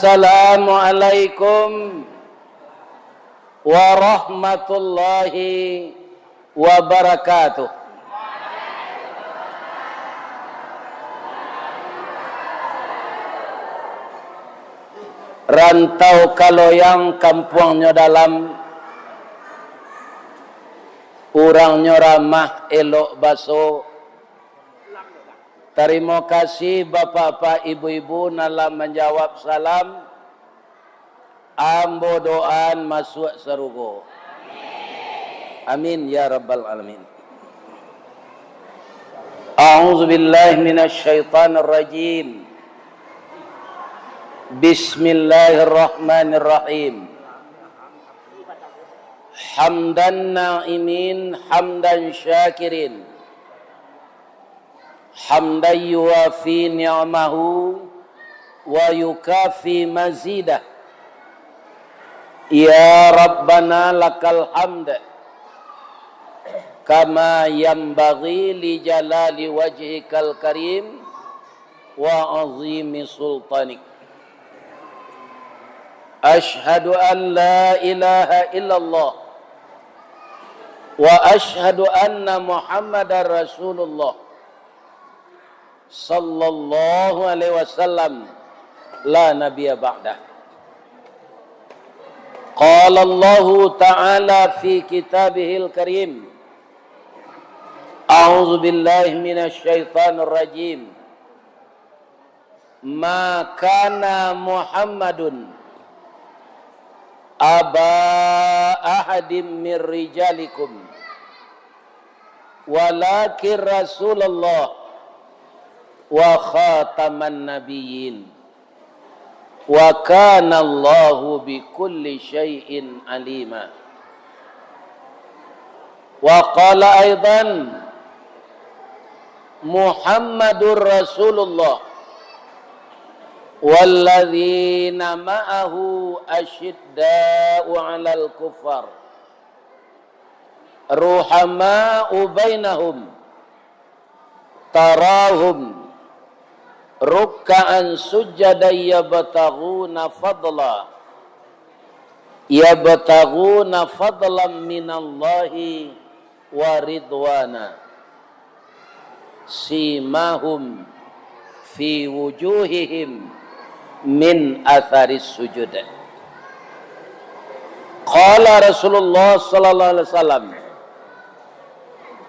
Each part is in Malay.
Assalamualaikum warahmatullahi wabarakatuh. Rantau kaloyang kampungnya dalam, urangnya ramah elok baso. Terima kasih bapak-bapak, ibu-ibu dalam menjawab salam. Ambo doan masuk surga. Amin ya rabbal alamin. A'udzu billahi minasyaitonir rajim. Bismillahirrahmanirrahim. Hamdan na'imin, hamdan syakirin, hamdan yuwafi ni'amahu wa yukafi mazidah. Ya Rabbana lakal hamd kama yanbaghi li jalali wajhikal karim wa azimi sultanik. Ashhadu an la ilaha illallah wa ashhadu anna Muhammadar Rasulullah sallallahu alaihi wasallam la nabiyya ba'dah. Qala Allah ta'ala fi kitabihil karim. A'udzu billahi minasy syaithanir rajim. Ma kana Muhammadun aba ahadim min rijalikum walakin Rasulullah wa khataman nabiyyin wa kana Allahu bi kulli syai'in alima. Wa qala aidan Muhammadur Rasulullah walladzina ma'ahu asyidda'u 'alal kuffar ruhama'u bainahum tarahum ruk'an sujada yabtaghuna fadlan minallahi wa ridwana simahum fi wujuhihim min atharis sujud. Qala Rasulullah sallallahu alaihi wasallam,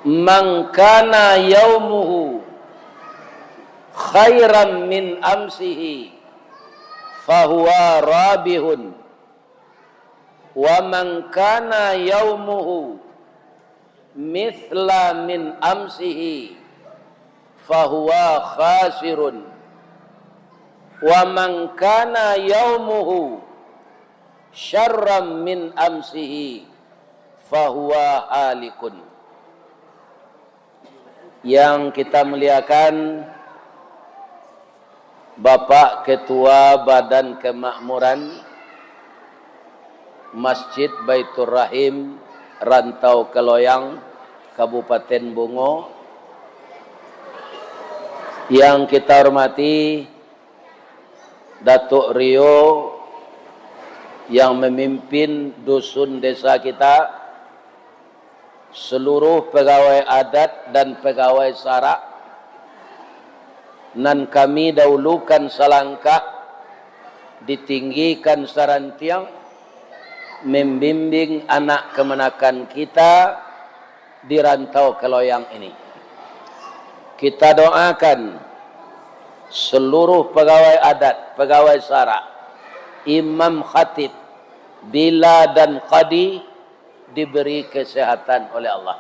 man kana yaumuhu khairan min amsihi fahuwa rabihun wa man kana yaumuhu mithla min amsihi fahuwa khasirun wa man kana yaumuhu syarran min amsihi fahuwa halikun. Yang kita muliakan Bapak Ketua Badan Kemakmuran Masjid Baitur Rahim Rantau Keloyang Kabupaten Bungo, yang kita hormati Datuk Rio yang memimpin dusun desa kita, seluruh pegawai adat dan pegawai sara, nan kami dahulukan selangkah ditinggikan sarantiang membimbing anak kemenakan kita di Rantau Keloyang ini. Kita doakan seluruh pegawai adat, pegawai sara, imam khatib, bila dan qadi diberi kesehatan oleh Allah.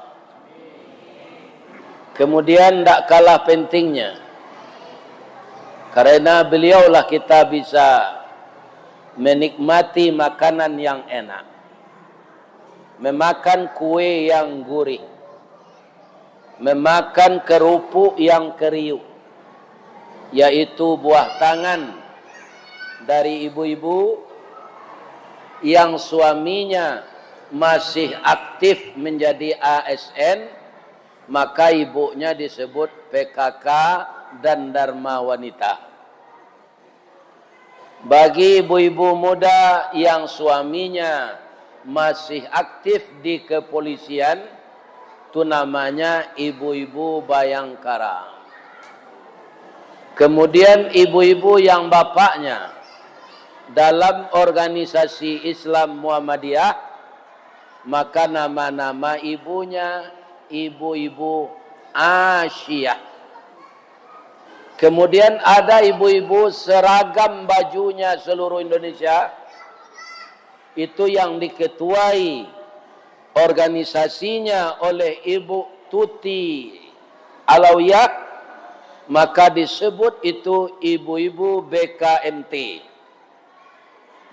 Kemudian tak kalah pentingnya, karena beliaulah kita bisa menikmati makanan yang enak, memakan kue yang gurih, memakan kerupuk yang kriuk, yaitu buah tangan dari ibu-ibu yang suaminya masih aktif menjadi ASN, maka ibunya disebut PKK dan Dharma Wanita. Bagi ibu-ibu muda yang suaminya masih aktif di kepolisian, itu namanya ibu-ibu Bayangkara. Kemudian ibu-ibu yang bapaknya dalam organisasi Islam Muhammadiyah, maka nama-nama ibunya ibu-ibu Asyiyah. Kemudian ada ibu-ibu seragam bajunya seluruh Indonesia, itu yang diketuai organisasinya oleh Ibu Tuti Alawiyah, maka disebut itu ibu-ibu BKMT,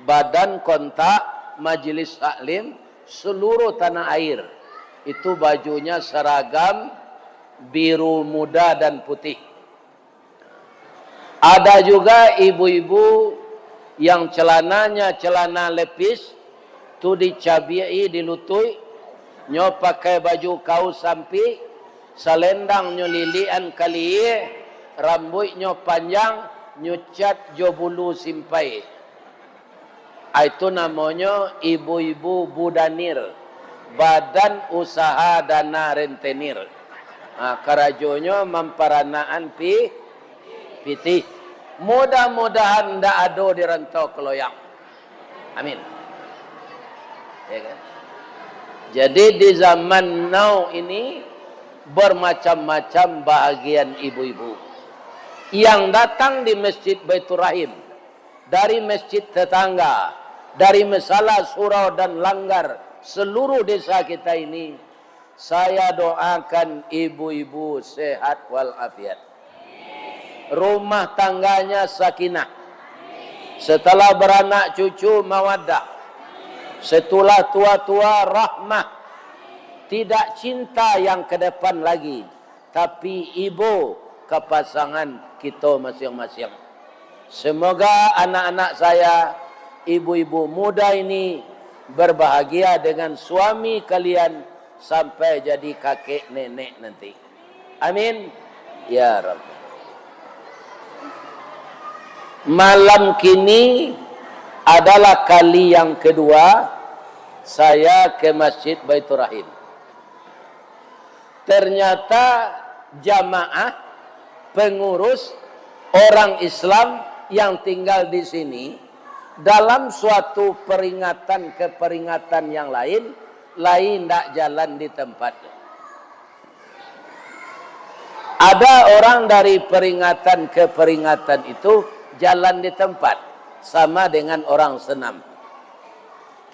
Badan Kontak Majelis Taklim seluruh tanah air. Itu bajunya seragam biru muda dan putih. Ada juga ibu-ibu yang celananya celana lepis, tu dicabiai dilutui, nyo pakai baju kaus sampi, selendang nyo lilian kali, rambut nyo panjang, nyo cat jo bulu simpai. Itu namanya ibu-ibu Budanir, Badan Usaha Dana Rentenir. Karajonyo memperanaan pitih. Mudah-mudahan ndak ada di rantau keloyang. Amin. Ya kan? Jadi di zaman now ini bermacam-macam bahagian ibu-ibu yang datang di Masjid Baitur Rahim dari masjid tetangga, dari masalah surau dan langgar seluruh desa kita ini. Saya doakan ibu-ibu sehat walafiat. Rumah tangganya sakinah. Setelah beranak cucu mawaddah. Setelah tua-tua rahmah. Tidak cinta yang ke depan lagi, tapi ibu ke pasangan kita masing-masing. Semoga anak-anak saya, ibu-ibu muda ini berbahagia dengan suami kalian sampai jadi kakek nenek nanti. Amin ya Rabb. Malam kini adalah kali yang kedua saya ke Masjid Baitur Rahim. Ternyata jamaah pengurus orang Islam yang tinggal di sini dalam suatu peringatan ke peringatan yang lain tidak jalan di tempat. Ada orang dari peringatan ke peringatan itu jalan di tempat, sama dengan orang senam.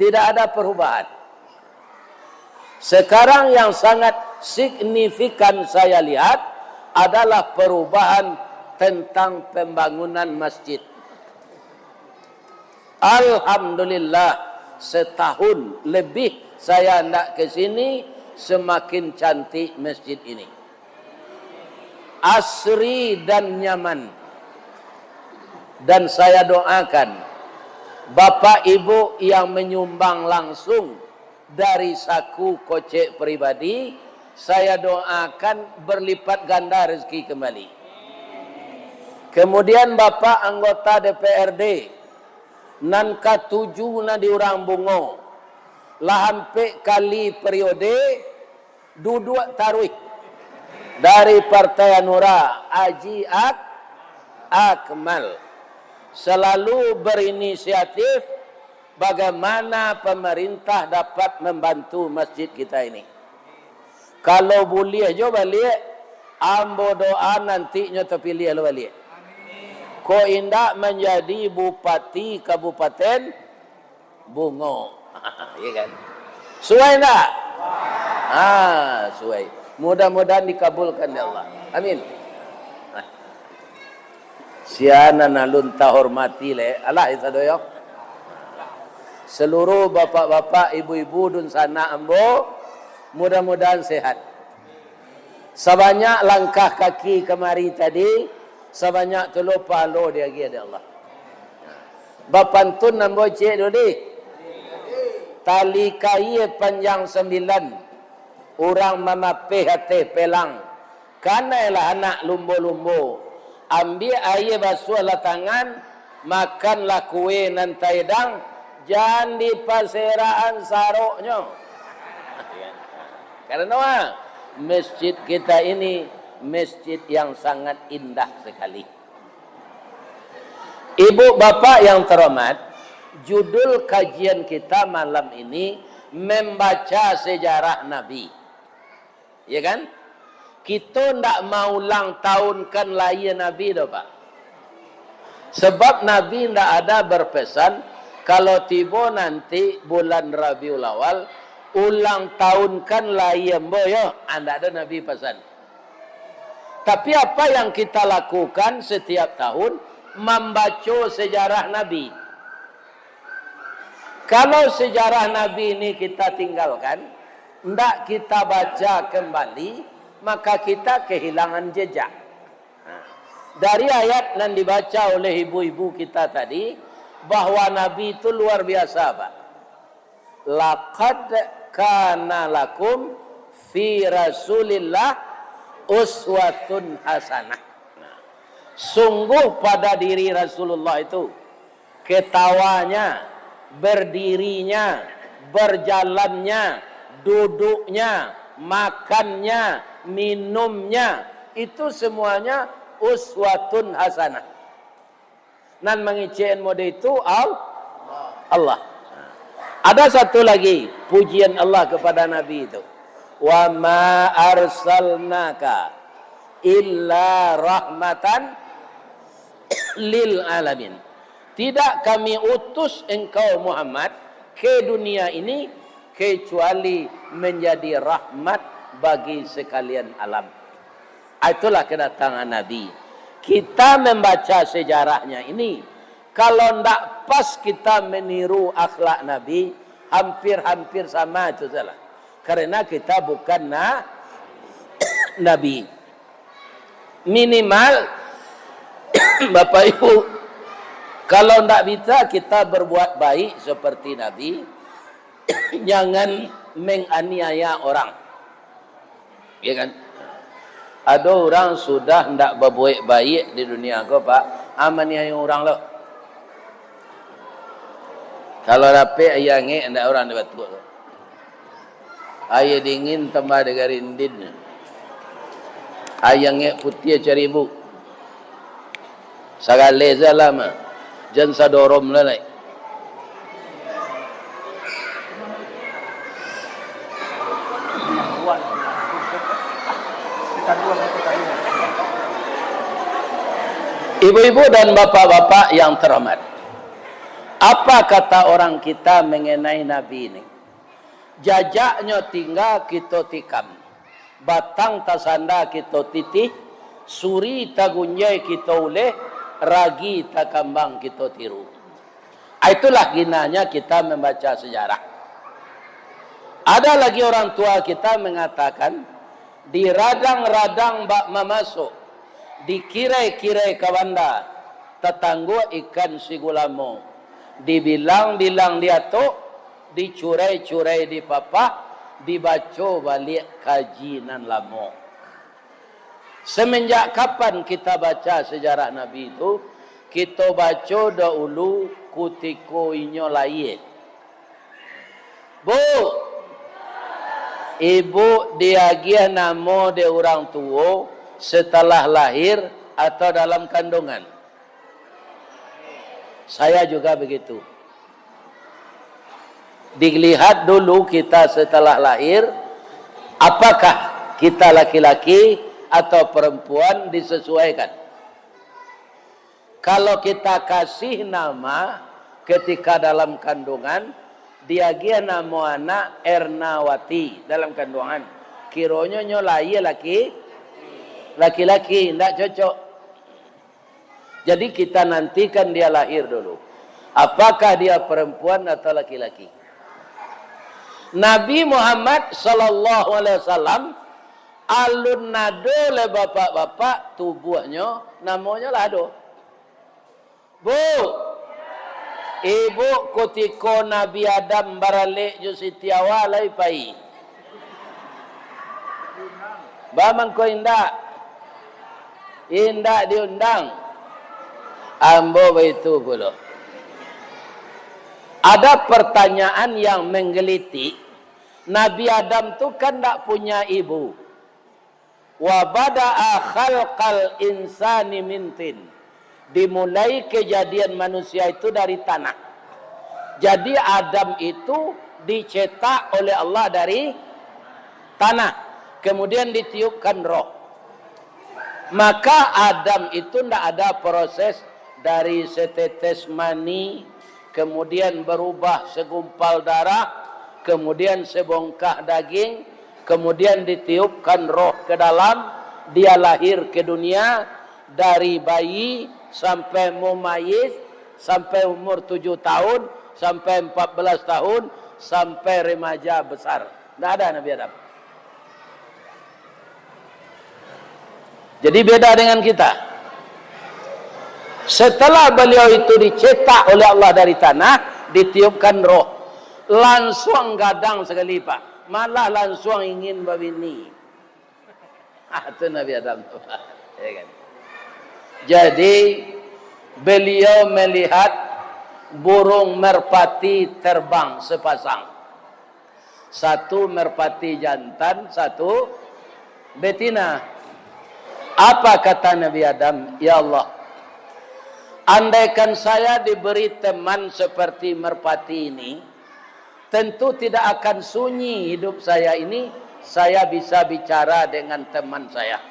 Tidak ada perubahan. Sekarang yang sangat signifikan saya lihat adalah perubahan tentang pembangunan masjid. Alhamdulillah, setahun lebih saya hendak ke sini, semakin cantik masjid ini. Asri dan nyaman. Dan saya doakan Bapak Ibu yang menyumbang langsung dari saku kocek pribadi, saya doakan berlipat ganda rezeki kembali. Kemudian Bapak anggota DPRD nanka 7 na diurang bungo lah hampir kali periode duduk taruh dari Partai Hanura Haji Akmal selalu berinisiatif bagaimana pemerintah dapat membantu masjid kita ini. Kalau boleh jo balik, ambo doa nantinya terpilih lo balik. Ko indak menjadi bupati Kabupaten Bungo. Ya kan? Suai enggak? Suai. Mudah-mudahan dikabulkan ya Allah. Amin. Siana nalun ta hormati le. Allah isa doyok. Seluruh bapak-bapak, ibu-ibu dun sana ambo, mudah-mudahan sehat. Sebanyak langkah kaki kemari tadi, sebanyak telu palo dia ada Allah. Bapantun ambo cek dulu. Tali kayu panjang 9, orang mamapeh hati pelang. Karena ialah anak lumbo-lumbo. Ambil air basuh lah tangan, makanlah kue nan taidang, jangan di paseraan saroknya. Karena masjid kita ini masjid yang sangat indah sekali. Ibu bapak yang terhormat, judul kajian kita malam ini membaca sejarah Nabi. Ya kan? Kita tidak mau ulang tahunkan lahir Nabi dah Pak. Sebab Nabi tidak ada berpesan kalau tiba nanti bulan Rabiul Awal ulang tahunkan lahir boyo, anda ada Nabi pesan. Tapi apa yang kita lakukan setiap tahun membaca sejarah Nabi. Kalau sejarah Nabi ini kita tinggalkan, tidak kita baca kembali, maka kita kehilangan jejak. Dari ayat yang dibaca oleh ibu-ibu kita tadi, bahwa Nabi itu luar biasa Pak. Laqad kana lakum fi Rasulillah uswatun hasanah. Sungguh pada diri Rasulullah itu ketawanya, berdirinya, berjalannya, duduknya, makannya, minumnya, itu semuanya uswatun hasanah. Nan mengicen mode itu Allah. Ada satu lagi pujian Allah kepada Nabi itu. Wa ma arsalnaka illa rahmatan lil alamin. Tidak kami utus engkau Muhammad ke dunia ini kecuali menjadi rahmat bagi sekalian alam. Itulah kedatangan Nabi. Kita membaca sejarahnya ini, kalau tidak pas kita meniru akhlak Nabi, hampir-hampir sama itu salah. Karena kita bukan Nabi. Minimal Bapak Ibu, kalau tidak bisa kita berbuat baik seperti Nabi, jangan menganiaya orang. Ya kan? Ada orang sudah tidak berbuat baik di dunia kau Pak, amaniaya orang loh. Kalau dapat ayah nge, tidak orang dapat tu. Ayah dingin tambah dengan rindin. Ayah nge putih cari ibu. Sagale zalama, jangan sadorom lalai. Ibu-ibu dan bapak-bapak yang terhormat, apa kata orang kita mengenai Nabi ini? Jajaknya tinggal kita tikam, batang tasanda kita titih, suri tagunjai kita uleh, ragi takambang kita tiru. Itulah ginanya kita membaca sejarah. Ada lagi orang tua kita mengatakan, di radang-radang bak memasuk, di kirai-kirai kawanda, tetanggo ikan sigulamo, dibilang-bilang dia tu, dicurai-curai di papa, dibaca balik kajian lamo. Semenjak kapan kita baca sejarah Nabi itu? Kita baca dahulu kutiko inyo laye. Bu, ibu diagiah nama de orang tua setelah lahir atau dalam kandungan. Saya juga begitu. Dilihat dulu kita setelah lahir, apakah kita laki-laki atau perempuan, disesuaikan. Kalau kita kasih nama ketika dalam kandungan, diagia nama anak Ernawati dalam kandungan, kironya nyolai laki-laki, tidak cocok. Jadi kita nantikan dia lahir dulu, apakah dia perempuan atau laki-laki. Nabi Muhammad sallallahu alaihi wasallam alun nado le bapak-bapak tubuhnya namanya lado. Bu, ibu kutiko Nabi Adam barale jo sitiawa lai pai. Bamang ko indak diundang. Ambo itu pula. Ada pertanyaan yang menggelitik. Nabi Adam tu kan tak punya ibu. Wa bada'a khalqal insani min tin. Dimulai kejadian manusia itu dari tanah. Jadi Adam itu dicetak oleh Allah dari tanah. Kemudian ditiupkan roh. Maka Adam itu tidak ada proses dari setetes mani, kemudian berubah segumpal darah, kemudian sebongkah daging, kemudian ditiupkan roh ke dalam, dia lahir ke dunia dari bayi sampai mumayyiz, sampai umur 7 tahun, sampai 14 tahun, sampai remaja besar. Tidak ada Nabi Adam. Jadi beda dengan kita. Setelah beliau itu dicetak oleh Allah dari tanah, ditiupkan roh, langsung gadang sekali Pak. Malah langsung ingin berbini. Itu Nabi Adam. Ya kan? Jadi beliau melihat burung merpati terbang sepasang. Satu merpati jantan, satu betina. Apa kata Nabi Adam? Ya Allah, andaikan saya diberi teman seperti merpati ini, tentu tidak akan sunyi hidup saya ini. Saya bisa bicara dengan teman saya.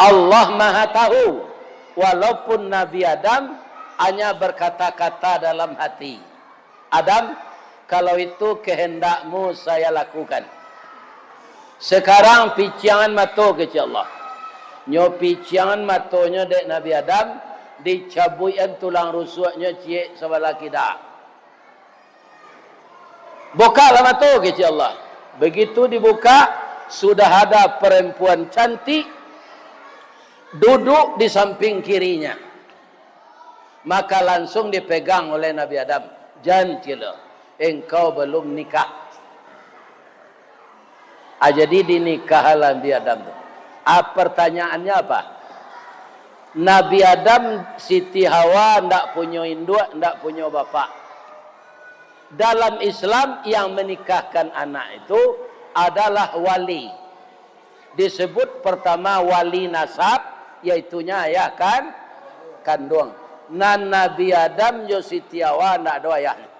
Allah Maha Tahu, walaupun Nabi Adam hanya berkata-kata dalam hati. Adam, kalau itu kehendakmu saya lakukan. Sekarang piciangan mata kecil Allah. Nyo piciangan matonya dek Nabi Adam, dicabuian tulang rusuknya cie sebelah kita. Bukalah mata kecil Allah. Begitu dibuka, sudah ada perempuan cantik duduk di samping kirinya. Maka langsung dipegang oleh Nabi Adam. Jangan kira, engkau belum nikah. Jadi dinikah Nabi Adam tu. Pertanyaannya apa? Nabi Adam, Siti Hawa tidak punya induk, tidak punya bapak. Dalam Islam yang menikahkan anak itu adalah wali. Disebut pertama wali nasab, yaitunya ayah kan kandung. Nan Nabi Adam jo Siti Hawa tidak ada ayahnya.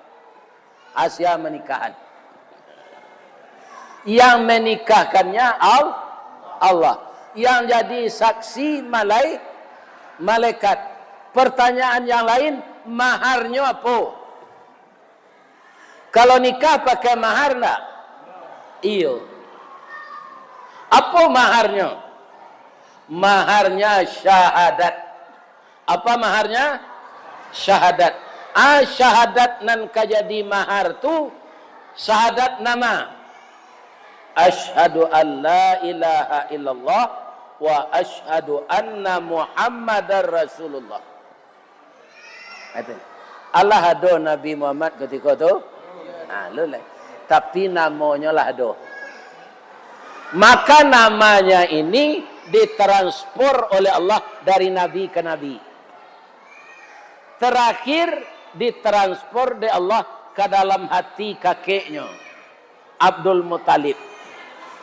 Asia menikahan. Yang menikahkannya Allah. Yang jadi saksi malaikat. Pertanyaan yang lain, maharnya apa? Kalau nikah pakai mahar enggak? Iyo. Apa maharnya? Maharnya syahadat. Apa maharnya? Syahadat. Syahadat nan kajadi mahar tu syahadat nama. Asyhadu an la ilaha illallah wa asyhadu anna Muhammadar Rasulullah. Allah ada Nabi Muhammad ketika tu. Tapi namanya lah ada. Maka namanya ini ditransfer oleh Allah dari nabi ke nabi. Terakhir ditransfer oleh Allah ke dalam hati kakeknya, Abdul Muttalib.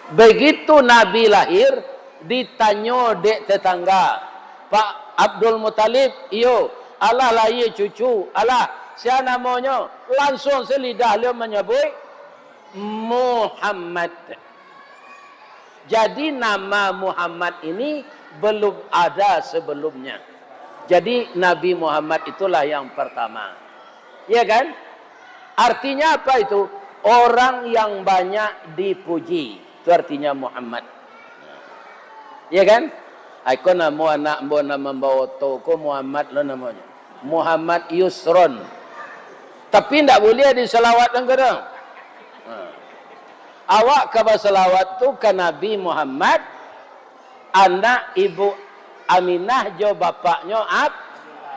Begitu Nabi lahir, ditanya dek tetangga, Pak Abdul Muttalib, iyo, Allah lahir cucu, Allah, siapa namanya? Langsung selidah dia menyebut Muhammad. Jadi nama Muhammad ini belum ada sebelumnya. Jadi Nabi Muhammad itulah yang pertama. Ya kan? Artinya apa itu? Orang yang banyak dipuji. Itu artinya Muhammad. Ya kan? Aku nama anak nama membawa toko Muhammad lah namanya. Muhammad Yusron. Tapi tidak boleh diselawat dan kadang. Awak kabar selawat tu ke Nabi Muhammad, anak ibu Aminah jo bapaknya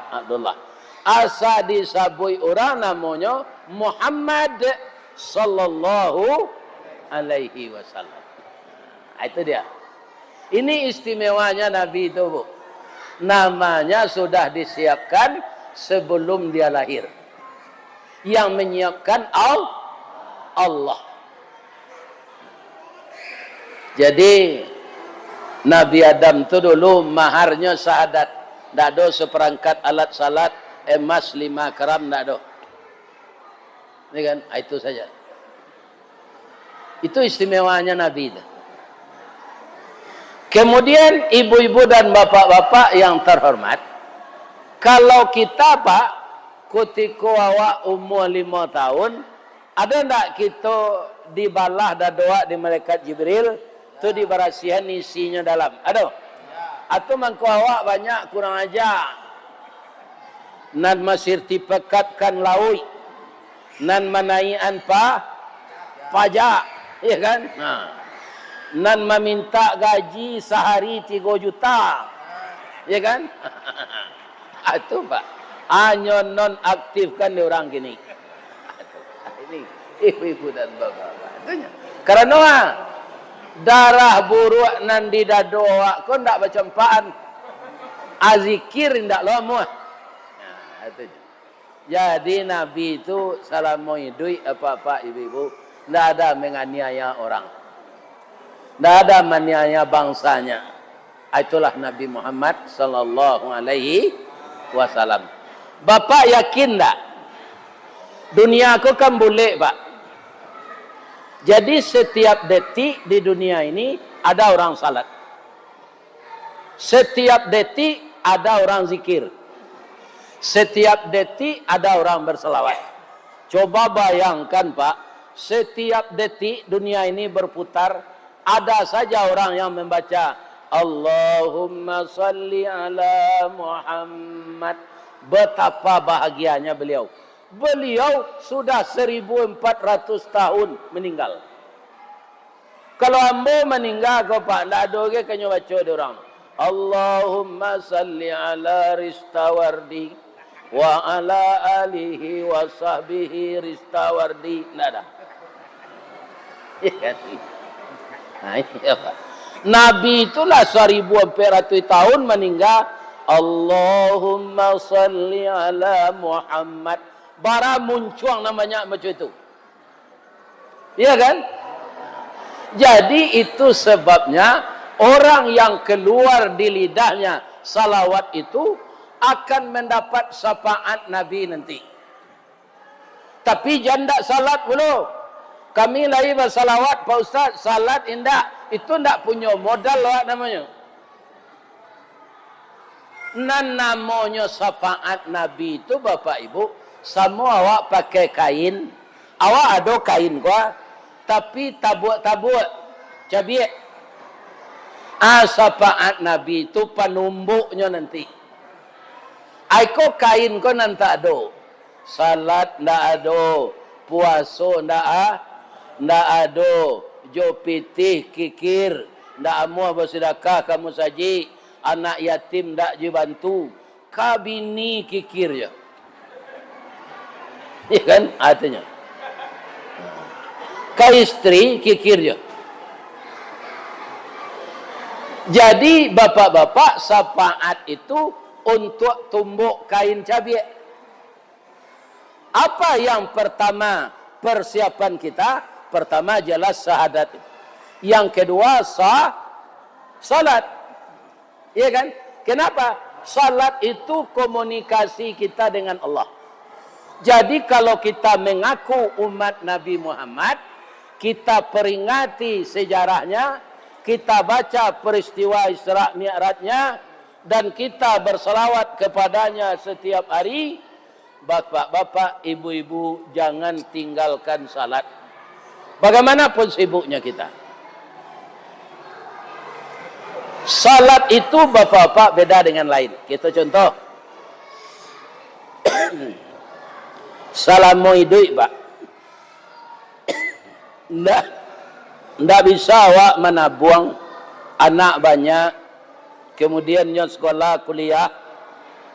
Abdullah. Asa disabui orang namanya Muhammad sallallahu alaihi wasallam. Itu dia. Ini istimewanya Nabi itu, Bu. Namanya sudah disiapkan sebelum dia lahir. Yang menyiapkan Allah. Jadi Nabi Adam tu dulu maharnya syahadat. Tak ada seperangkat alat salat emas 5 gram, tak ada. Ini kan, itu saja. Itu istimewanya Nabi. Kemudian ibu-ibu dan bapak-bapak yang terhormat, kalau kita Pak, ketika awak umur 5 tahun, ada tak kita dibalah dan doa di malaikat Jibril, tu diberasihan isinya dalam? Ada? Atau mangko awak banyak kurang ajar. Nan masir tipekatkan laui, nan manaian pajak, ya kan? Nah. Nan meminta gaji sehari 3 juta, ya kan? Itu Pak, hanya non aktifkan di orang gini. Ini ibu-ibu dan bapak-bapak. Itunya. Karena darah buruk nan di dado awak kau ndak baca empaan, azikir ndak lama. Nah, itunya. Jadi Nabi itu selama hidup apa-apa ibu-ibu ndak ada menganiaya orang. Tidak ada menganiaya bangsanya. Itulah Nabi Muhammad sallallahu alaihi wasallam. Bapak yakin tak? Dunia aku kan boleh Pak. Jadi setiap detik di dunia ini ada orang salat. Setiap detik ada orang zikir. Setiap detik ada orang berselawat. Coba bayangkan Pak, setiap detik dunia ini berputar, ada saja orang yang membaca Allahumma salli ala Muhammad. Betapa bahagianya beliau. Beliau sudah 1400 tahun meninggal. Kalau ambo meninggal kau Pak, tak ada lagi kena baca dia orang. Allahumma salli ala Ristawardi wa ala alihi wa sahbihi Ristawardi. Tak ada. Nah, ini apa? Nabi itulah 1400 tahun meninggal. Allahumma salli ala Muhammad. Bara muncul namanya macam itu. Iya kan? Jadi itu sebabnya orang yang keluar di lidahnya salawat itu akan mendapat syafaat Nabi nanti. Tapi janda salat dulu. Kami lagi bersalawat, Pak Ustaz, salat indah. Itu tidak punya modal lah namanya. Nan namanya syafaat Nabi itu Bapak Ibu, semua awak pakai kain. Awak ada kain gua, tapi tabuk-tabuk, cabiak. Syafaat Nabi itu penumbuknya nanti. Aiko kain kau nanti ada. Salat tidak ada. Puasa tidak ada. Ndak ada jo pitih kikir, ndak amuah bersedekah kamu saji, anak yatim ndak dibantu, kabini kikir je. Ya kan artinya. Ka istri kikir je. Jadi bapak-bapak syafaat itu untuk tumbuk kain cabiak. Apa yang pertama persiapan kita? Pertama jelas syahadat. Yang kedua salat. Iya kan? Kenapa? Salat itu komunikasi kita dengan Allah. Jadi kalau kita mengaku umat Nabi Muhammad, kita peringati sejarahnya, kita baca peristiwa Isra Mi'rajnya, dan kita berselawat kepadanya setiap hari. Bapak-bapak, ibu-ibu, jangan tinggalkan salat. Bagaimanapun sibuknya kita. Salat itu bapak-bapak beda dengan lain. Kita contoh. Salamu hidup Pak. Ndak bisa awak menabuang anak banyak. Kemudian yang sekolah, kuliah.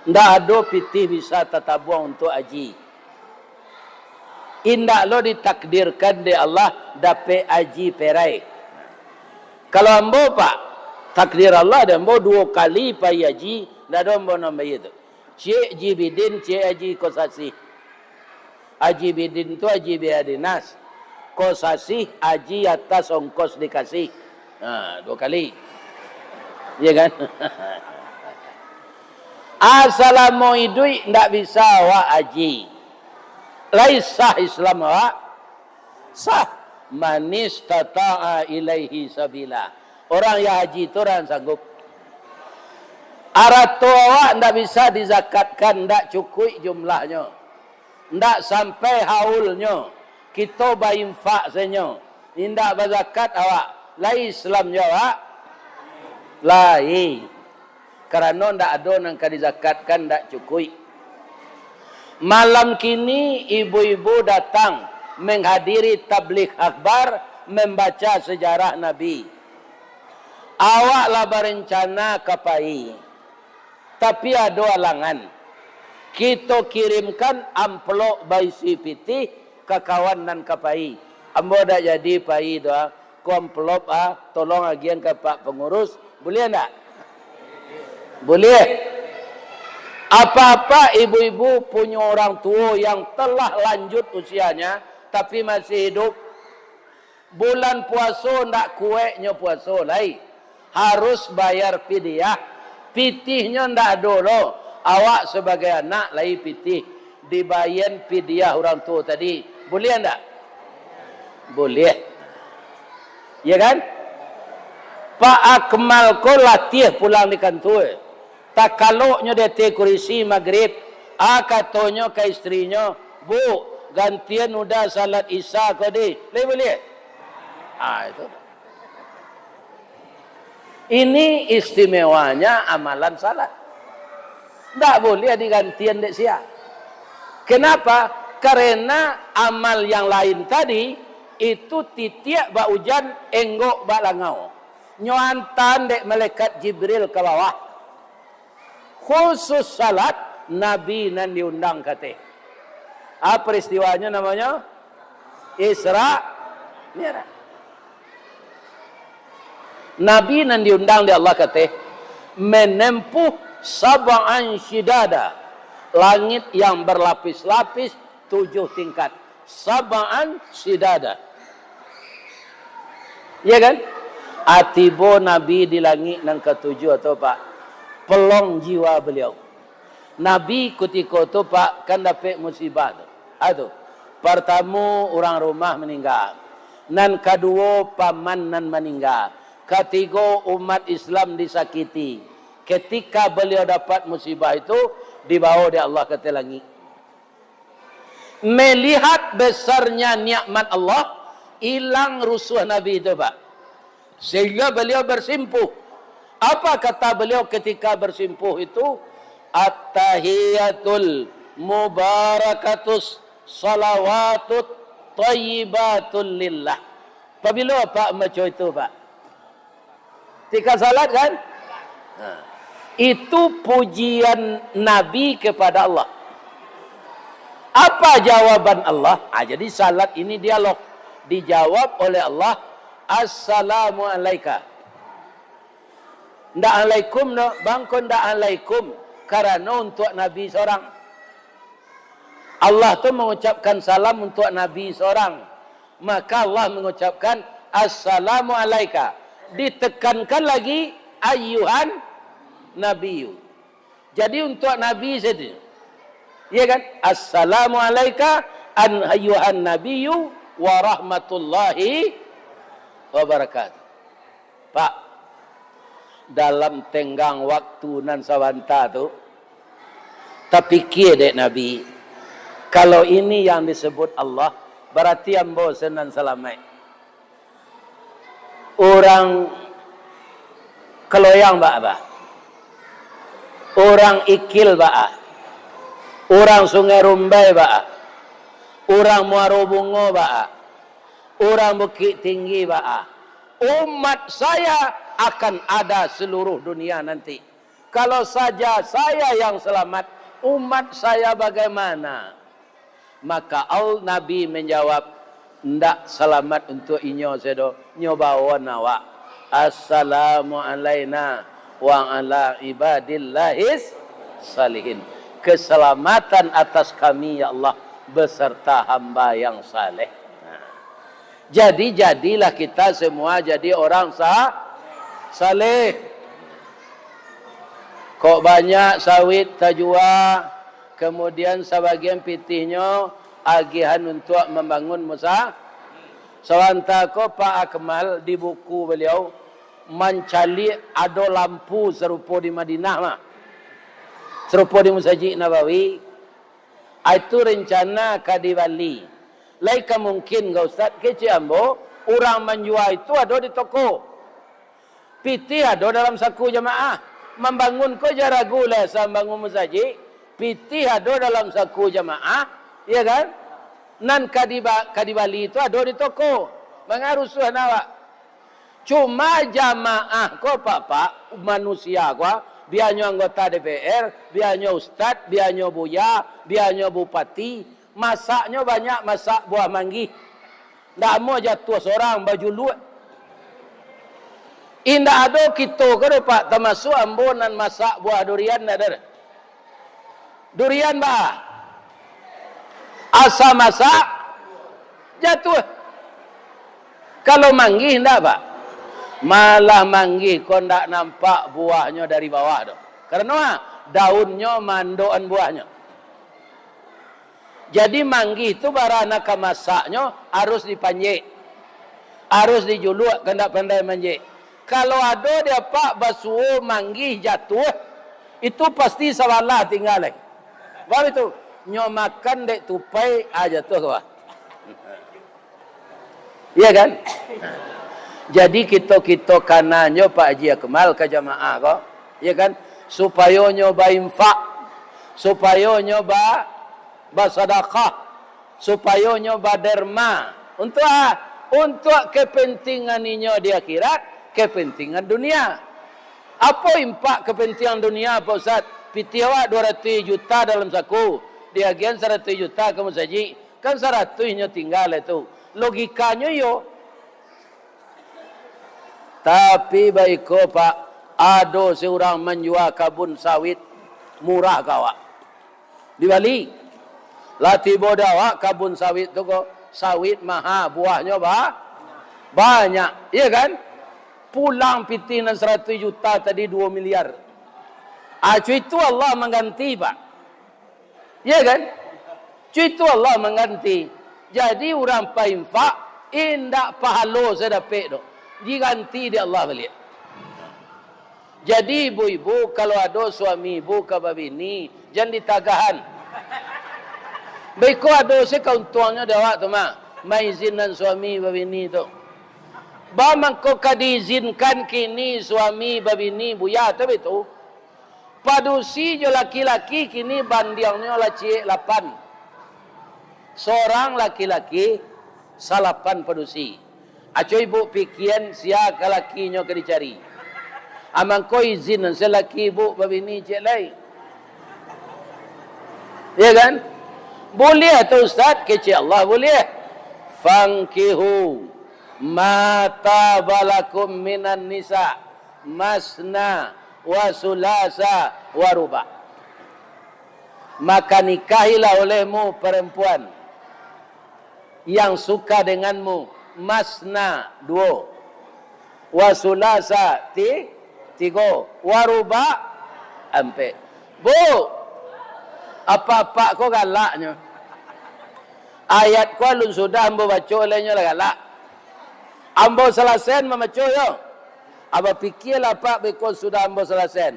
Ndak ada pitih bisa tatabuang untuk haji. Indak lo ditakdirkan di Allah dapat haji perai. Kalau ambo Pak, takdir Allah dan ambo 2 kali pai haji Ndak ada bono bayi tu. Cik Haji Bidin, Cik Haji Kosasih. Haji Bidin tu Haji biaya dinas. Kosasih haji atas ongkos dikasih. 2 kali. Ya kan? Assalamu idui ndak bisa awak haji. Laisah Islam awak sah. Manis tata'a ilaihi sabila. Orang yang haji itu orang sanggup. Arato awak ndak bisa dizakatkan, ndak cukup jumlahnya. Ndak sampai haulnya. Kita bayinfak senyo. Indak berzakat awak. Lai Islam awak. Lai. Kerana ndak ada nang dizakatkan ndak cukup. Malam kini ibu-ibu datang menghadiri tabligh akbar, membaca sejarah Nabi. Awaklah berencana ke Pai. Tapi ada halangan. Kita kirimkan amplop berisi putih ke kawan dan ke Pai. Ambo dak jadi Pai doa. Ku amplop tolong agian ke Pak Pengurus. Boleh tak? Boleh. Apa-apa ibu-ibu punya orang tua yang telah lanjut usianya tapi masih hidup. Bulan puasa ndak kueknya puasa lai. Harus bayar fidyah. Pitihnya ndak ada loh. Awak sebagai anak lai pitih. Dibayar fidyah orang tua tadi. Boleh ndak? Boleh. Ya kan? Pak Akmal ko latih pulang di kantor. Tak kaloknya dia kurisi maghrib. Katanya ke istrinya, Bu, gantian udah salat isya kau di. Boleh? Itu. Ini istimewanya amalan salat. Tak boleh digantian dek sia. Kenapa? Karena amal yang lain tadi itu titiak ba hujan, enggok ba langau. Nyoantan dek malaikat Jibril ke bawah. Khusus salat Nabi nan diundang kate. Apa peristiwanya namanya? Isra Mi'raj. Nabi nan diundang di Allah kate menempuh sab'an syidada. Langit yang berlapis-lapis 7 tingkat. Sab'an syidada. Ya kan? Atibo Nabi di langit yang ke-7 atau Pak? Pelong jiwa beliau. Nabi ketika itu Pak kan dapat musibah tu. Aduh. Pertama orang rumah meninggal. Nan kedua paman nan meninggal. Ketiga umat Islam disakiti. Ketika beliau dapat musibah itu dibawa oleh Allah ke langit. Melihat besarnya nikmat Allah, hilang rusuh Nabi itu Pak. Sehingga beliau bersimpuh. Apa kata beliau ketika bersimpuh itu? At-tahiyatul mubarakatus salawatut thayyibatul lillah. Apabila Pak macam itu Pak? Ketika salat kan? Itu pujian Nabi kepada Allah. Apa jawaban Allah? Jadi salat ini dialog. Dijawab oleh Allah. Assalamu alaika. Ndak alaikum no. Bangkon ndak alaikum. Karena untuk Nabi seorang. Allah tu mengucapkan salam untuk Nabi seorang. Maka Allah mengucapkan Assalamu alaika. Ditekankan lagi ayyuhan Nabiyu. Jadi untuk Nabi saja. Ya kan? Assalamu alaika an ayyuhan Nabiyu wa rahmatullahi wa barakatuh. Pak, dalam tenggang waktu nan sawanta tu, terfikir dek Nabi, kalau ini yang disebut Allah, berarti ambo senan selamat. Orang keloyang ba. Orang ikil ba. Orang sungai Rumbai ba. Orang Muaro Bungo ba. Orang Bukit Tinggi ba. Umat saya akan ada seluruh dunia nanti. Kalau saja saya yang selamat, umat saya bagaimana? Maka Nabi menjawab, ndak selamat untuk inyo sedo, nyo bawa nawa. Assalamu alaina wa ala ibadillahis salihin. Keselamatan atas kami ya Allah beserta hamba yang saleh. Jadi jadilah kita semua jadi orang saleh. Kok banyak sawit tajua, kemudian sebagian pitihnya agihan untuk membangun musa. Sawanta ko Pak Akmal di buku beliau mencari ada lampu serupa di Madinah mah. Serupa di Masjid Nabawi. Itu rencana Kadibali. Laika mungkin enggak Ustaz kecil ambo orang menjual itu ada di toko. Piti ada dalam saku jemaah. Membangun ko jaragu lah sambangun masjid. Piti ada dalam saku jemaah, ya kan? Nan Kadibali itu ada di toko. Mengarusuh nawak. Cuma jamaah ko pak manusia ko, biarnya anggota DPR, biarnya ustaz, biarnya buya, biarnya bupati, masaknya banyak masak buah manggi. Ndak mau jatuh seorang baju luat. Indah ada kita ke Pak termasuk ambonan masak buah durian ada. Durian bah. Asa masak jatuh. Kalau manggi enggak Pak. Malah manggi kau ndak nampak buahnya dari bawah tu. Karena daunnya mandoan buahnya. Jadi manggi itu barana ke masaknya harus dipanjik. Harus dijuluk kena pandai manjik. Kalau ada dia pak basuh manggi jatuh, itu pasti sawalah tinggal lagi. Baru itu nyomakan dek tupai aja tuh kau. Iya kan? Jadi kita kanannya Pak Haji Akmal ke jamaah kok, ya kan? Supaya nyoba infak, supaya nyoba bersedekah, supaya nyoba derma. Untuk kepentingan ini di akhirat, kepentingan dunia. Apa impak kepentingan dunia Pak Ustaz? Pitiwa 200 juta dalam saku, diagian 100 juta ke masjid, kan 100-nya tinggal itu. Logikanya yo. Tapi baik Pak, ada seorang menjual kabun sawit murah kawak. Di Bali. Lati bodawa kabun sawit tu kok sawit maha buahnya banyak, iya kan? Pulang pitinan 100 juta tadi 2 miliar. Cuy itu Allah mengganti Pak. Iya kan? Cuy itu Allah mengganti. Jadi orang painfak indak pahala saya dapat tu. Diganti di Allah balik. Jadi ibu-ibu kalau ada suami ibu ke babini jangan ditagahan. Baik ko ada se kauntuangnya dawak tu mah. Maizinan suami babini tu. Ba mangko kadiizinkan kini suami babini buya tu betul. Padusi jo laki-laki kini bandiangnya laci 8. Seorang laki-laki 8 padusi. Aco ibu pikian sia ke lakinya ke dicari. Amang ko izin se laki ibu babini cek lain. Ya kan? Boleh atau Ustaz? Kecil Allah boleh. Fankihu mata balakum minan nisa masna wa sulasa wa ruba. Maka nikahilah olehmu perempuan yang suka denganmu masna 2 wa sulasa 3 wa ruba 4. Bu, apa-apa kau galaknya. Ayat kau lun sudah ambo baca olehnya lah galak. Ambo selesai membaca yo. Aba fikir apa bekau sudah ambo selesai.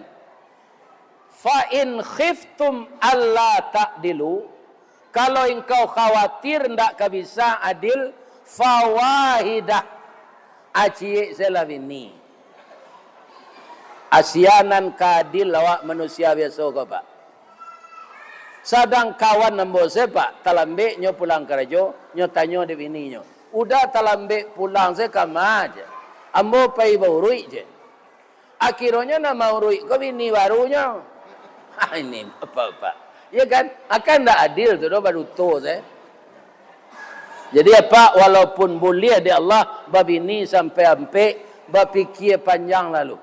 Fa in khiftum alla ta'dilu, kalau engkau khawatir ndak bisa adil, fawahidah aci selawini. Asianan kadil lawak manusia biasa kau Pak. Sadang kawan nambo sepak talambe nyo pulang kerja nyo tanyo de bini nyo. Udah talambe pulang se kama aja. Ambo pai baurui je. Akhirnya nama urui ko bini barunya. Ini apa-apa. Ya kan? Akan ndak adil tu do baru to se. Jadi apa walaupun boleh di Allah babini sampai ampe bapikir panjang lalu.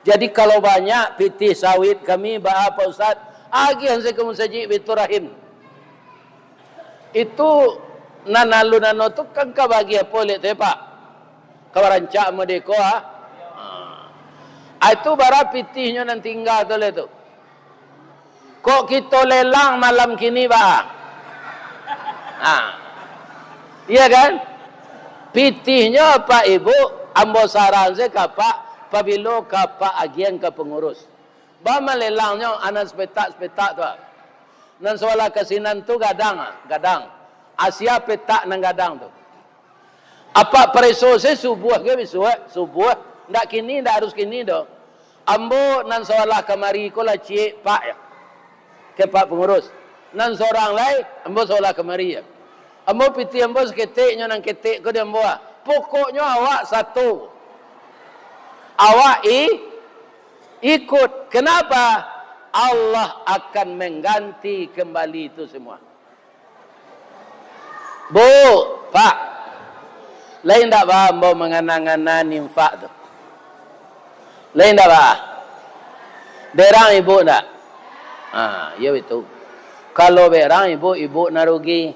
Jadi kalau banyak pitih sawit kami, Pak Ustaz, agihan saya ke musajid Bitur Rahim. Itu nanalu nano tu kan ka bagi apa lihat Pak. Kawarancak medeko ha. Itu bara pitihnya nan tinggal tu le tu. Kok kita lelang malam kini Pak? Iya kan? Pitihnya Pak Ibu, ambo saran saya ka Pak, pabilo ka Pak agian ke pengurus. Ba melelangnya anak sepetak tu. Nan soala kesinan tu gadang. Asia petak nang gadang tu. Apa preso saya subuh ke subuh ndak kini ndak harus kini do. Ambo nan soala kemari ko la cik Pak ya. Ke Pak pengurus. Nan seorang lain ambo soala kemari ya. Ambo piti ambo seketiknya nang ketik ko dia ambo. Pokoknya awak satu. Awak ikut. Kenapa? Allah akan mengganti kembali itu semua. Bu, Pak. Lain tak faham bahawa menganang-anang infak tu? Lain tak faham? Berang ibu tak? Ya itu. Kalau berang ibu narugi.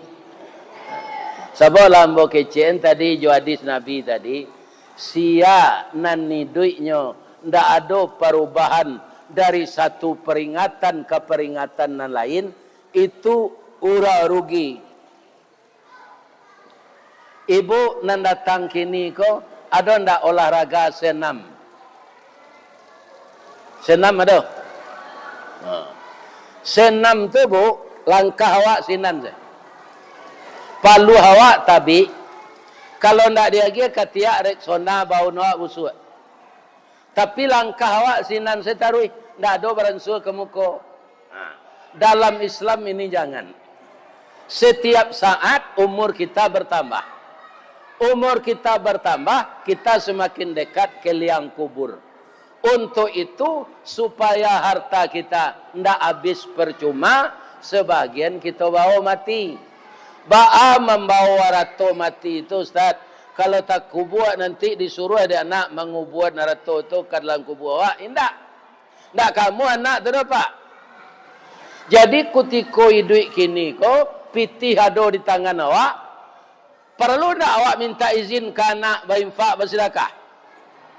Sebab lambo kecen tadi, jo hadis Nabi tadi, sia nani duitnya, ndak ada perubahan dari satu peringatan ke peringatan yang lain, itu ura rugi. Ibu nan datang kini ko, ada ndak olahraga senam? Senam ada? Senam tu bu, langkah awak sinan je. Palu awak tabi, kalau ndak dia lagi katiak reksona bau noak busuk. Tapi langkah awak sinan setarui, ndak ada beransul ke muka. Dalam Islam ini jangan. Setiap saat umur kita bertambah. Umur kita bertambah, kita semakin dekat ke liang kubur. Untuk itu, supaya harta kita ndak habis percuma, sebagian kita bawa mati. Ba'a membawa rato mati itu Ustaz. Kalau tak kubur nanti disuruh ada anak mengubur rato itu ke dalam kubur awak. Tidak kamu anak tu Pak. Jadi kutiko hidup kini ko pitih ada di tangan awak. Perlu tak awak minta izin ke anak berinfak bersedekah?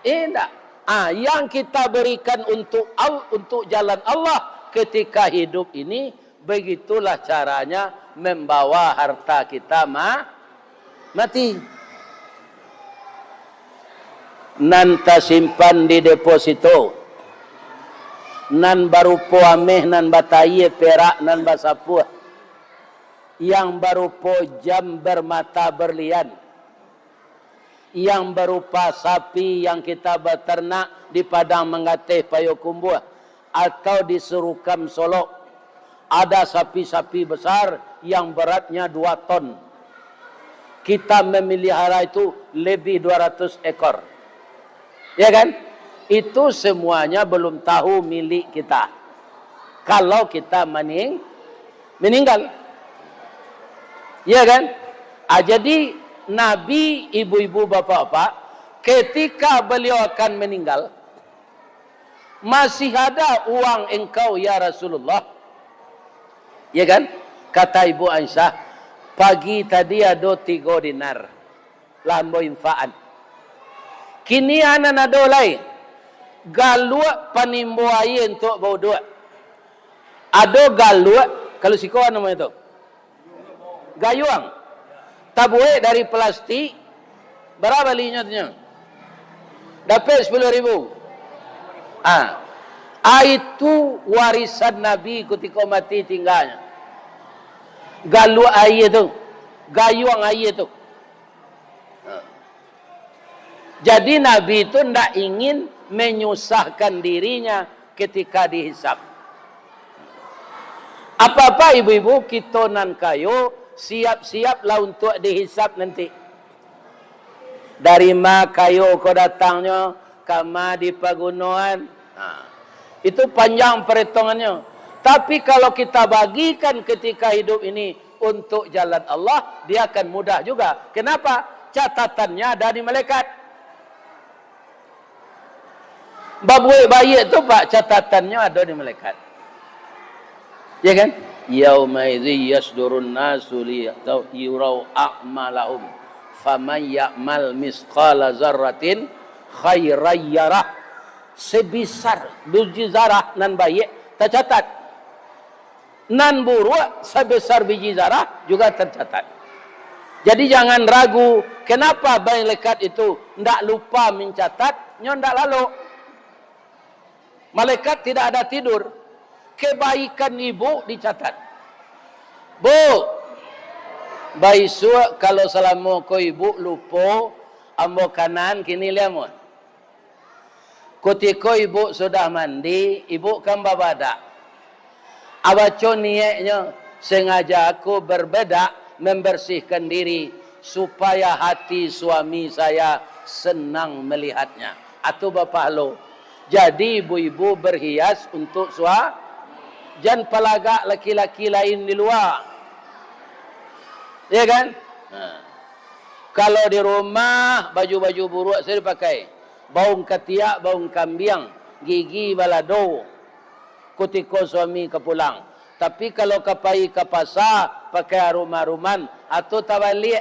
Tidak. Yang kita berikan untuk jalan Allah ketika hidup ini, begitulah caranya membawa harta kita mati. Nan simpan di deposito. Nan barupo ameh, nan bataye perak, nan basapu. Yang berupa jam bermata berlian. Yang berupa sapi yang kita beternak di padang mengatih payokumbuh. Atau di Serukam Solo. Ada sapi-sapi besar yang beratnya 2 ton. Kita memelihara itu lebih 200 ekor. Ya kan? Itu semuanya belum tahu milik kita. Kalau kita meninggal. Ya kan? Jadi Nabi, ibu-ibu, bapak-bapak, ketika beliau akan meninggal, masih ada uang engkau ya Rasulullah. Ya kan? Kata Ibu Aisyah, pagi tadi ada 3 dinar. Lambo infaan. Kini anak ada lain. Galuak panimbo air untuk bau duit. Ada galuak, kalau siko apa namanya itu? Gayuang. Tabuai dari plastik. Berapa linya tu? Dapat 10.000. Itu warisan Nabi ketika mati tinggalnya. Galuak air tu. Gayuang air tu. Jadi Nabi itu tidak ingin menyusahkan dirinya ketika dihisap. Apa-apa ibu-ibu kita nan kayu siap-siaplah untuk dihisap nanti. Dari ma kayu kau datangnya, kama di pagunuan. Itu panjang perhitungannya. Tapi kalau kita bagikan ketika hidup ini untuk jalan Allah, dia akan mudah juga. Kenapa? Catatannya ada di malaikat. Babuik bayi tu pak catatannya ada di malaikat. Ya kan? Yauma idzi yasdurun nasu liyurau a'malahum faman ya'mal misqala dzarratin khairan yarah. Sebesar biji zarah nan bayi tercatat. Nan buruk sebesar biji zarah juga tercatat. Jadi jangan ragu kenapa malaikat itu ndak lupa mencatat, nyo ndak lalu. Malaikat tidak ada tidur. Kebaikan ibu dicatat. Bu, bayi suak kalau selama ko ibu lupa ambo kanan kini liamun. Ketika ibu sudah mandi, ibu kan babadak. Awaco niatnya sengaja aku berbeda membersihkan diri supaya hati suami saya senang melihatnya. Atau bapak lo. Jadi ibu-ibu berhias untuk suami. Jangan pelagak laki-laki lain di luar. Ya kan? Kalau di rumah baju-baju buruk saya dipakai. Baung ketiak, baung kambiang, gigi balado. Ketika suami kepulang. Tapi kalau kapai ke pasar pakai aroma-aruman atau tawalik.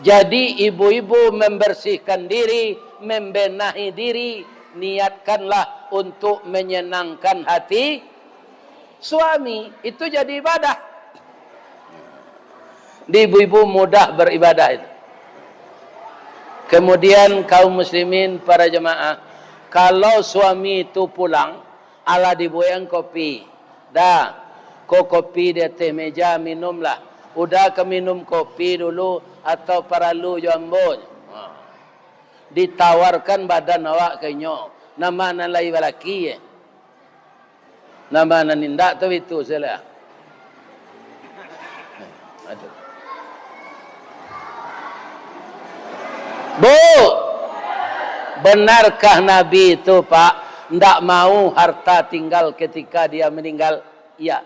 Jadi ibu-ibu membersihkan diri, membenahi diri, niatkanlah untuk menyenangkan hati suami. Itu jadi ibadah. Di ibu-ibu mudah beribadah itu. Kemudian kaum muslimin para jemaah, kalau suami itu pulang, ala dibuang kopi. Dah, kopi di atas meja minumlah. Udah ke minum kopi dulu atau paralu jambon. Ditawarkan badan awak kenyo. Nama nan lai balaki. Nama nan nindak tu itu salah. Aduh. Bu, benarkah Nabi itu Pak ndak mau harta tinggal ketika dia meninggal? Iya.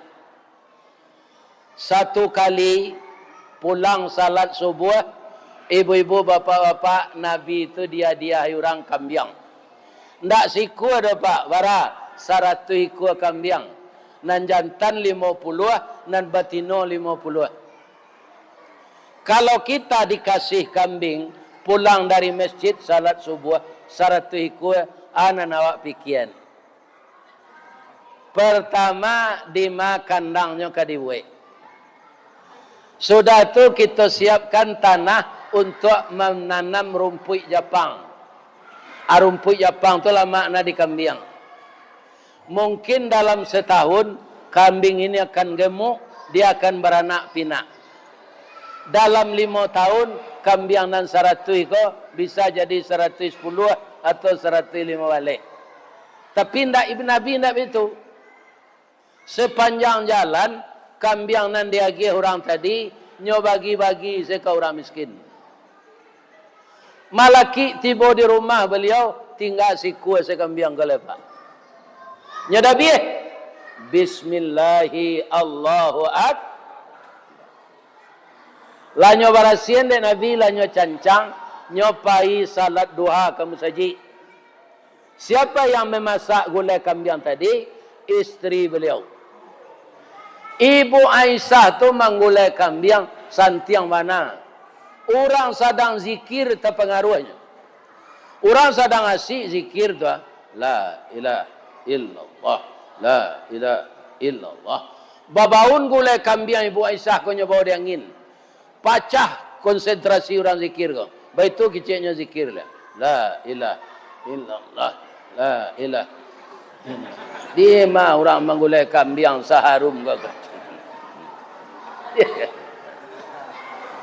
Satu kali pulang salat subuh, ibu-ibu, bapak-bapak, Nabi itu dia orang kambiang. Ndak siku ada Pak, bara 100 ikut kambiang. Nan jantan 50, nan batino 50. Kalau kita dikasih kambing, pulang dari masjid salat subuh 100 ikut, anak awak pikian. Pertama dimakan kandangnya kadiwe. Sudah tu kita siapkan tanah untuk menanam rumput Jepang. Rumput Jepang tu lah makna di kambiang. Mungkin dalam setahun kambing ini akan gemuk, dia akan beranak pinak. Dalam 5 tahun kambing dan 100 itu bisa jadi 110 atau 105 balik. Tapi ndak Ibn Nabi ndak itu. Sepanjang jalan kambing nan diagih orang tadi nyo bagi-bagi ke orang miskin. Malaki tiba di rumah beliau tinggal siku sekambing ke lepak. Nyo dabi Bismillahi Allahu Akbar. Lanyo barasien de Nabi lanyo cancang nyo pai salat duha kamu saji. Siapa yang memasak gulai kambing tadi? Istri beliau. Ibu Aisyah tu menggulai kambing santiang mana? Orang sedang zikir terpengaruhnya. Orang sedang asyik zikir tu, la ilaha illallah, la ilaha illallah. Babaun gulai kambing Ibu Aisyah ko nyobaw di angin. Pacah konsentrasi orang zikir ko. Baik tu kecilnya zikir lah. La ilaha illallah, la ilaha. Dia mah orang menggulai kambing saharum ko.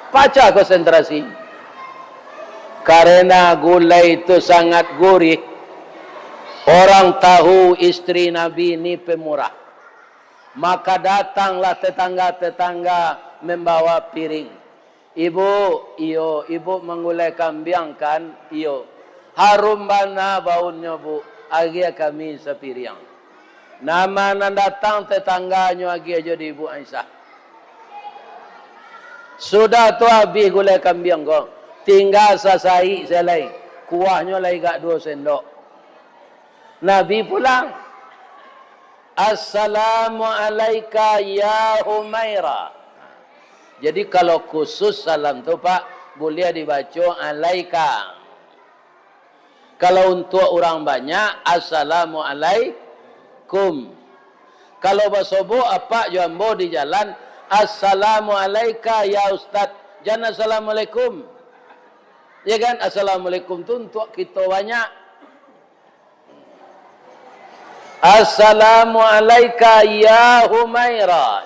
Pacah konsentrasi. Karena gulai itu sangat gurih. Orang tahu istri Nabi ini pemurah. Maka datanglah tetangga-tetangga membawa piring. Ibu, ibu menggulai kambing kan? Iyo. Harum bana baunya bu. Agia kami sepiring. Nama nan datang tetangganya agia jadi Ibu Aisyah. Sudah tu habis gulai kambing kau. Tinggal sasai selai. Kuahnya lagi gak 2 sendok. Nabi pulang. Assalamualaikum ya Humaira. Jadi kalau khusus salam tu Pak, boleh dibaca alaika. Kalau untuk orang banyak, assalamualaikum. Kalau bersobo apa jambo di jalan, assalamualaikum ya Ustaz. Jangan assalamualaikum. Ya kan? Assalamualaikum tu untuk kita banyak. Assalamualaikum ya Humaira.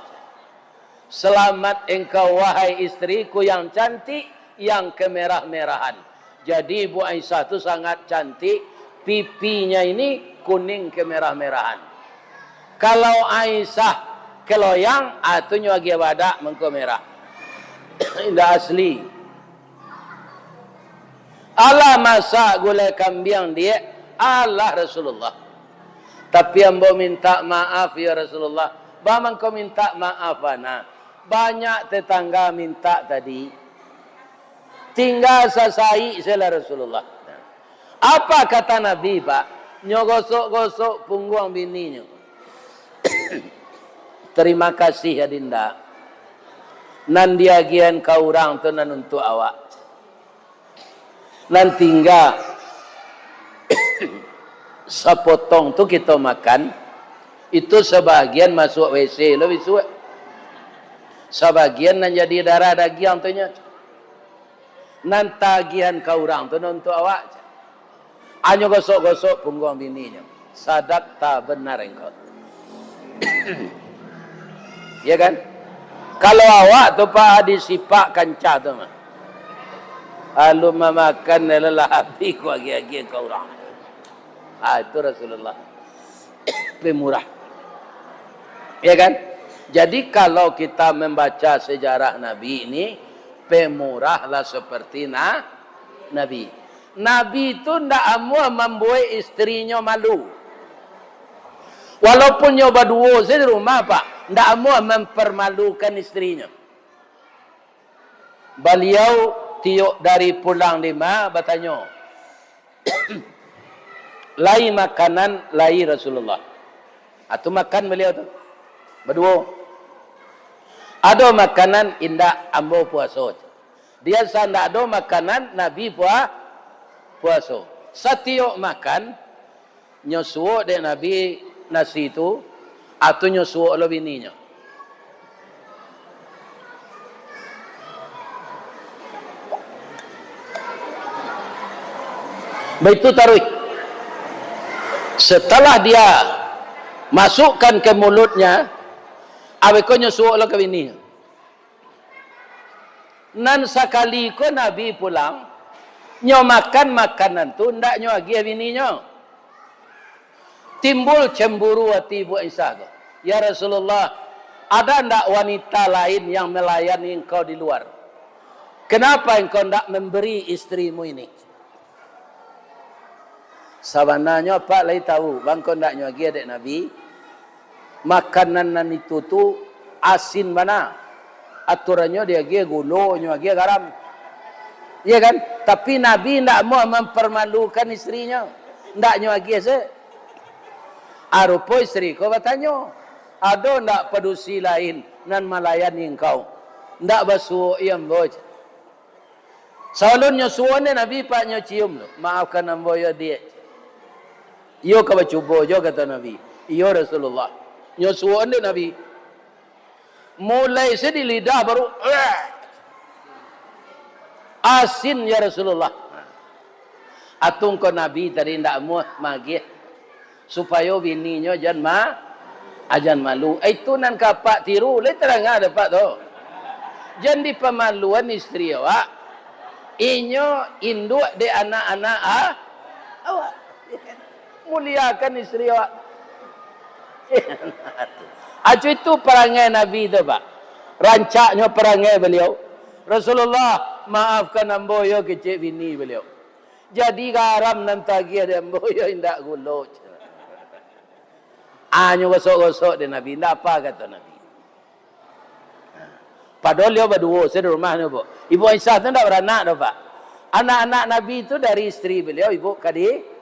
Selamat engkau wahai istriku yang cantik, yang kemerah-merahan. Jadi Ibu Aisyah tu sangat cantik, pipinya ini kuning kemerah-merahan. Kalau Aisyah keloyang, atunya bagi badak mengko merah. Indah asli. Allah masak gulai kambing dia, Allah Rasulullah. Tapi ambo minta maaf ya Rasulullah. Bagaimana kau minta maaf ana? Banyak tetangga minta tadi. Tinggal sasai sela Rasulullah. Apa kata Nabi Pak? Nyogosok-gosok punggung bininya. Terima kasih ya Dinda. Nan diagian kau orang tu nan untuk awak. Nan tinggal sepotong tu kita makan, itu sebagian masuk WC lebih suat, sebagian nan jadi darah daging tu nya, nan tagihan kau orang tu untuk awak, hanya gosok-gosok punggung bininya, sadak tak benar engkau, ya kan? Kalau awak tu Pak disipak kancah tu mah, lalu memakan lelah habis ku agi-agi kau orang. Itu Rasulullah pemurah, ya kan? Jadi kalau kita membaca sejarah Nabi ini, pemurahlah seperti Nabi. Nabi itu tidak mau membuat istrinya malu. Walaupun nyoba dua di rumah Pak, tidak mau mempermalukan istrinya. Beliau tiuk dari pulang lima bertanya, lai makanan, lai Rasulullah. Atau makan beliau tu berdua. Ada makanan indah ambo puasa. Dia sanda ada makanan Nabi puasa. Setiap makan nyosuo de Nabi nasi tu atau nyosuo lo bininya. Begitu taruh. Setelah dia masukkan ke mulutnya, awekonya suuk lo ke bini. Nan sekali ko Nabi pulang, nyo makan makanan tu ndak nyo agi bininya. Timbul cemburu hati Ibu Aisyah. Ya Rasulullah, ada ndak wanita lain yang melayani engkau di luar? Kenapa engkau ndak memberi istrimu ini? Sabananya Pak lai tahu, bang kau ndak nyuagi adik Nabi, makanan nan itu tu asin mana? Aturannya dia gie gula, nyuagi garam. Iya kan? Tapi Nabi ndak mau mempermalukan istrinya, ndak nyuagi se. Arupo istri kau bertanya, ada ndak pedusi lain nan melayani engkau? Ndak basuh iam boj. Salunnya suone Nabi Pak nyo cium lo, maafkan ambo ya dia. Iyo kau cuba jo kata Nabi. Iyo Rasulullah. Nyosuan dia Nabi. Mulai di lidah baru asin ya Rasulullah. Atung ko Nabi tadi ndak mau magih supaya bininya jangan malu. Itu nan kapak tiru, le terang ada Pak tu. Jangan dipemaluan istri awak. Inyo induk de anak-anak awak. Muliakan istri awak. Acu itu perangai Nabi itu Pak. Rancaknya perangai beliau. Rasulullah maafkan amboyo kecik bini beliau. Jadi garam nan tagi ada amboyo indak gulo. Anyo gosok-gosok de Nabi. Ndak apa kata Nabi. Padahal dia berdua saya di rumahnya Bu. Ibu Aisyah itu ndak beranak dah Pak. Anak-anak Nabi itu dari istri beliau Ibu Kadi.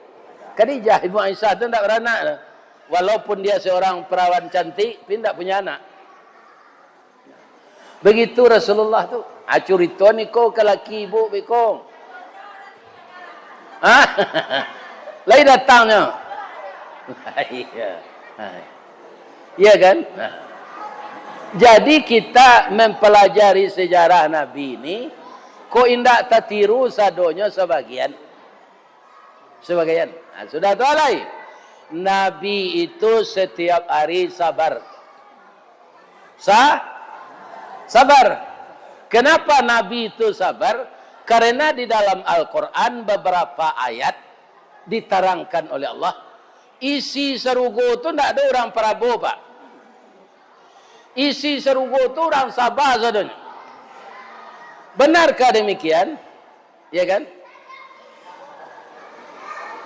Khadijah ibu Aisyah tu tak beranak. Walaupun dia seorang perawan cantik, tapi tak punya anak. Begitu Rasulullah tu. Curito ni ko ke laki ibu bekong. Lagi datangnya. Iya kan? Jadi kita mempelajari sejarah Nabi ini, kok indak tertiru sadonya sebagian. Sudah tahu lagi. Nabi itu setiap hari sabar. Sabar. Kenapa Nabi itu sabar? Karena di dalam Al-Quran beberapa ayat diterangkan oleh Allah. Isi serugo itu tidak ada orang Prabowo, Pak. Isi serugo itu orang Sabah saudara. Benarkah demikian? Ya kan?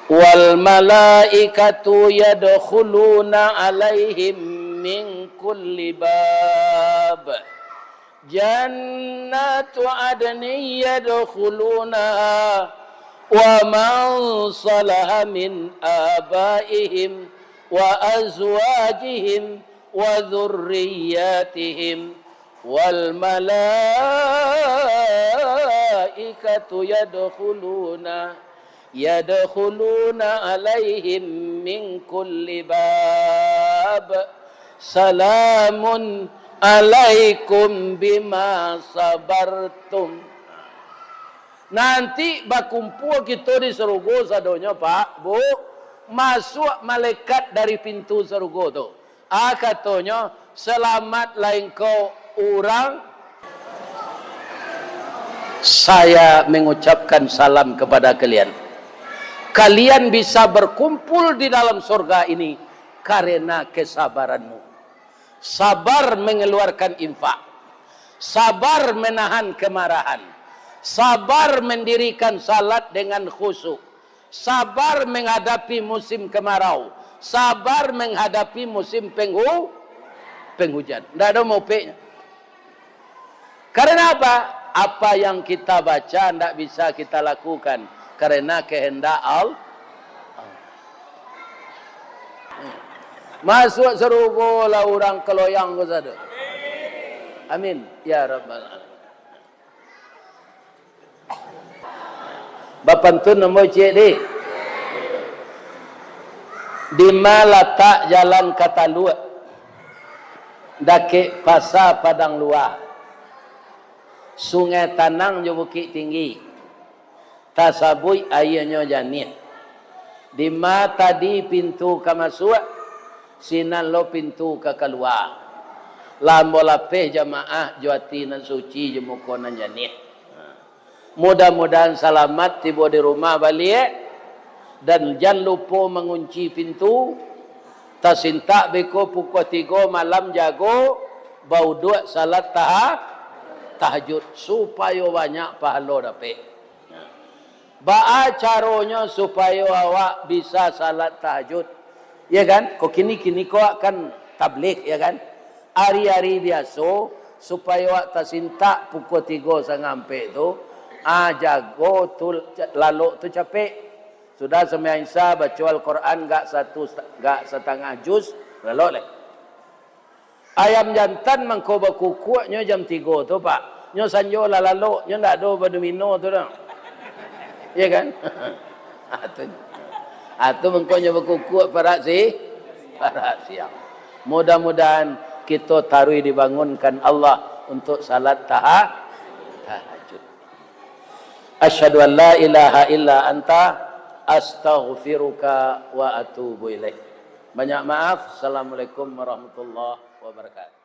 Wal malaikatu yadkhuluna alaihim min kulli bab. Jannatu adni yadkhulunaha wa man salaha min abaihim wa azwajihim wa dhurriyyatihim wal malaikatu yadkhuluna alaihim min kulli bab salamun alaikum bima sabartum. Nanti bakumpul kita di surga sadonya Pak, Bu, masuk malaikat dari pintu surga tu. Katanya selamat lain kau orang. Saya mengucapkan salam kepada kalian. Kalian bisa berkumpul di dalam surga ini karena kesabaranmu. Sabar mengeluarkan infak. Sabar menahan kemarahan. Sabar mendirikan salat dengan khusyuk. Sabar menghadapi musim kemarau. Sabar menghadapi musim penghujan. Tidak ada mopeknya. Karena apa? Apa yang kita baca tidak bisa kita lakukan. Karena kehendak Allah. Masuk surga lah orang keloyang ke sana. Amin. Ya Rabbal Alamin. Bapak tu nombor cik di. Di mana letak jalan Katalua? Daki pasar Padang Luar. Sungai Tanang je Bukit Tinggi. Tasabui airnya janin. Di mana tadi pintu ke masuk, sinan lo pintu ke keluar. Lambo lapeh jamaah juati nan suci jemukonan janin. Mudah-mudahan selamat tiba di rumah balik dan jangan lupa mengunci pintu. Tasintak beko pukul 3 malam jago bau dua salat tahajud supaya banyak pahala dapat. Ba'a caranya supaya awak bisa salat tahajud. Ya kan? Kok kini kau akan tabligh ya kan? Hari-hari biasa supaya awak tasintak pukul 3 sampai tu jago tu lalu tu capek. Sudah semai Isa baca Al-Quran gak setengah juz lalu leh. Ayam jantan mangko bakukuknya jam 3 tu Pak. Nyo sanjo lalu nyo ndak do badumino tu dah. Ya kan? Atu mangko nyo bakukuk para siang. Mudah-mudahan kita tarui dibangunkan Allah untuk salat tahajud. Asyhadu an la ilaha illa anta astaghfiruka wa atubu ilaik. Banyak maaf. Assalamualaikum warahmatullahi wabarakatuh.